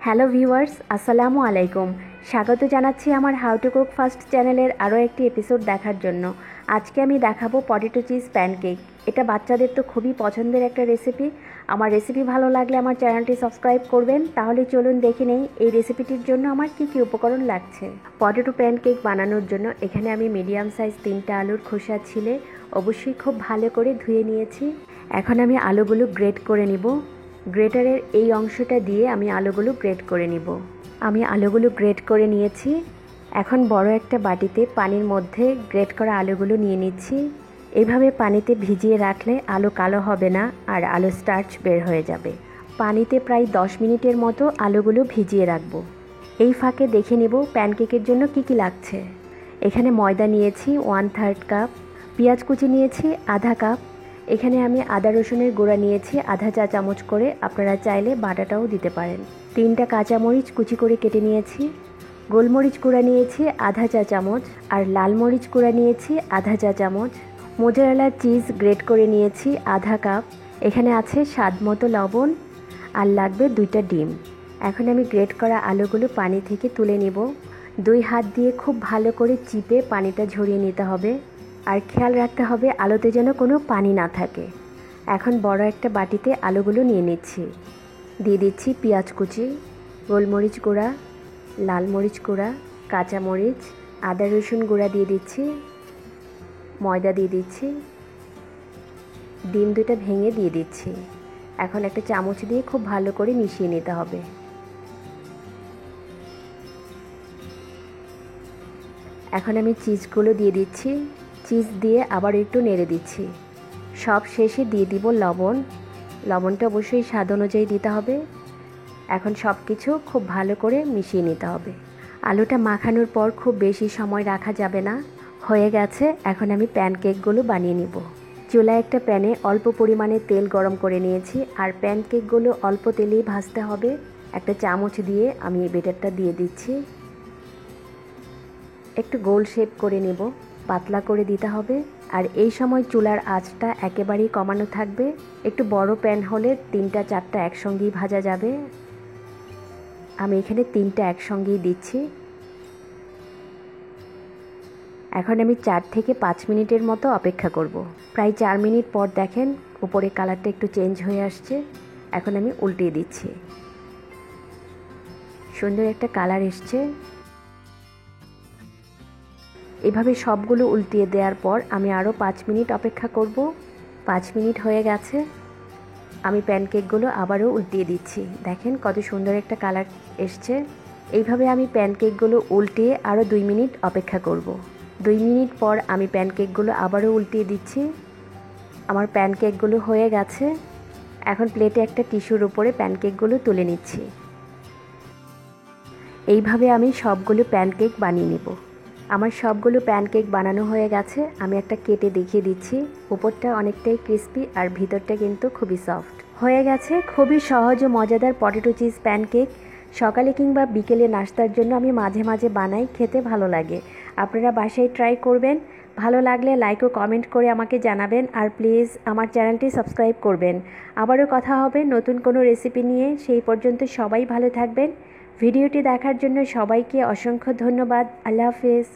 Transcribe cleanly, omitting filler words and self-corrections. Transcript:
Hello viewers, আসসালামু আলাইকুম। স্বাগত জানাচ্ছি আমার হাউ টু কুক ফার্স্ট চ্যানেলের আরও একটি এপিসোড দেখার জন্য। আজকে আমি দেখাবো পটেটো চিজ প্যানকেক। এটা বাচ্চাদের তো খুবই পছন্দের একটা রেসিপি। আমার রেসিপি ভালো লাগলে আমার চ্যানেলটি সাবস্ক্রাইব করবেন। তাহলে চলুন দেখে নেই এই রেসিপিটির জন্য আমার কী কী উপকরণ লাগছে। পটেটো প্যানকেক বানানোর জন্য এখানে আমি মিডিয়াম সাইজ 3টা আলুর খোসা ছিলে অবশ্যই খুব ভালো করে ধুয়ে নিয়েছি। এখন আমি আলুগুলো গ্রেট করে নিব। গ্রেটারের এই অংশটা দিয়ে আমি আলুগুলো গ্রেট করে নিব। আমি আলুগুলো গ্রেট করে নিয়েছি। এখন বড় একটা বাটিতে পানির মধ্যে গ্রেট করা আলুগুলো নিয়ে নিচ্ছি। এভাবে পানিতে ভিজিয়ে রাখলে আলু কালো হবে না আর আলু স্টার্চ বের হয়ে যাবে। পানিতে প্রায় 10 মিনিটের মতো আলুগুলো ভিজিয়ে রাখবো। এই ফাঁকে দেখে নেব প্যানকেকের জন্য কি কি লাগছে। এখানে ময়দা নিয়েছি 1/3 কাপ, পেঁয়াজ কুচি নিয়েছি আধা কাপ, এখানে আমি আদা রসুনের গুঁড়া নিয়েছি আধা চা চামচ করে, আপনারা চাইলে বাটাটাও দিতে পারেন। 3টা কাঁচামরিচ কুচি করে কেটে নিয়েছি, গোলমরিচ গুঁড়া নিয়েছি আধা চা চামচ আর লাল মরিচ গুঁড়া নিয়েছি আধা চা চামচ। মোজারেলা চিজ গ্রেট করে নিয়েছি আধা কাপ। এখানে আছে স্বাদ মতো লবণ আর লাগবে 2টা ডিম। এখন আমি গ্রেট করা আলুগুলো পানি থেকে তুলে নেব। 2 হাত দিয়ে খুব ভালো করে চিপে পানিটা ঝরিয়ে নিতে হবে আর খেয়াল রাখতে হবে আলুতে যেন কোনো পানি না থাকে। এখন বড় একটা বাটিতে আলুগুলো নিয়ে নিচ্ছি। দিয়ে দিচ্ছি পেঁয়াজ কুচি, গোলমরিচ গুঁড়া, লাল মরিচ গুঁড়া, কাঁচামরিচ, আদা রসুন গুঁড়া দিয়ে দিচ্ছি, ময়দা দিয়ে দিচ্ছি, ডিম 2টা ভেঙে দিয়ে দিচ্ছি। এখন একটা চামচ দিয়ে খুব ভালো করে মিশিয়ে নিতে হবে। এখন আমি চিজগুলো দিয়ে দিচ্ছি। চিজ দিয়ে আবার একটু নেড়ে দিচ্ছি। সব শেষে দিয়ে দিব লবণ। লবণটা অবশ্যই স্বাদ অনুযায়ী দিতে হবে। এখন সব কিছু খুব ভালো করে মিশিয়ে নিতে হবে। আলুটা মাখানোর পর খুব বেশি সময় রাখা যাবে না। হয়ে গেছে, এখন আমি প্যানকেকগুলো বানিয়ে নিব। চুলায় একটা প্যানে অল্প পরিমাণে তেল গরম করে নিয়েছি আর প্যানকেকগুলো অল্প তেলেই ভাজতে হবে। একটা চামচ দিয়ে আমি এই বেটারটা দিয়ে দিচ্ছি। একটু গোল শেপ করে নেব, পাতলা করে দিতে হবে। আর এই সময় চুলার আঁচটা একেবারেই কমানো থাকবে। একটু বড় প্যান হলে 3টা 4টা একসঙ্গেই ভাজা যাবে। আমি এখানে 3টা একসঙ্গেই দিচ্ছি। এখন আমি 4 থেকে 5 মিনিটের মতো অপেক্ষা করব। প্রায় 4 মিনিট পর দেখেন উপরে কালারটা একটু চেঞ্জ হয়ে আসছে। এখন আমি উল্টিয়ে দিচ্ছি। সুন্দর একটা কালার এসছে। এভাবে সবগুলো উল্টিয়ে দেওয়ার পর আমি আরও 5 মিনিট অপেক্ষা করব। 5 মিনিট হয়ে গেছে। আমি প্যানকেকগুলো আবারও উল্টিয়ে দিচ্ছি। দেখেন কত সুন্দর একটা কালার এসছে। এইভাবে আমি প্যানকেকগুলো উল্টিয়ে আরও 2 মিনিট অপেক্ষা করব। 2 মিনিট পর আমি প্যানকেকগুলো আবারও উল্টিয়ে দিচ্ছি। আমার প্যানকেকগুলো হয়ে গেছে। এখন প্লেটে একটা টিস্যুর উপরে প্যানকেকগুলো তুলে নিচ্ছি। এইভাবে আমি সবগুলো প্যানকেক বানিয়ে নেব। আমার সবগুলো প্যানকেক বানানো হয়ে গেছে। আমি একটা কেটে দেখিয়ে দিচ্ছি। উপরটা অনেকটাই ক্রিস্পি আর ভিতরটা কিন্তু খুবই সফট হয়ে গেছে। খুবই সহজ ও মজাদার পটেটো চিজ প্যানকেক সকালে কিংবা বিকেলে নাস্তার জন্য আমি মাঝে মাঝে বানাই, খেতে ভালো লাগে। আপনারা বাসায় ট্রাই করবেন। ভালো লাগলে লাইক ও কমেন্ট করে আমাকে জানাবেন আর প্লিজ আমার চ্যানেলটি সাবস্ক্রাইব করবেন। আবারও কথা হবে নতুন কোনো রেসিপি নিয়ে। সেই পর্যন্ত সবাই ভালো থাকবেন। ভিডিওটি দেখার জন্য সবাইকে অসংখ্য ধন্যবাদ। আল্লাহ হাফেজ।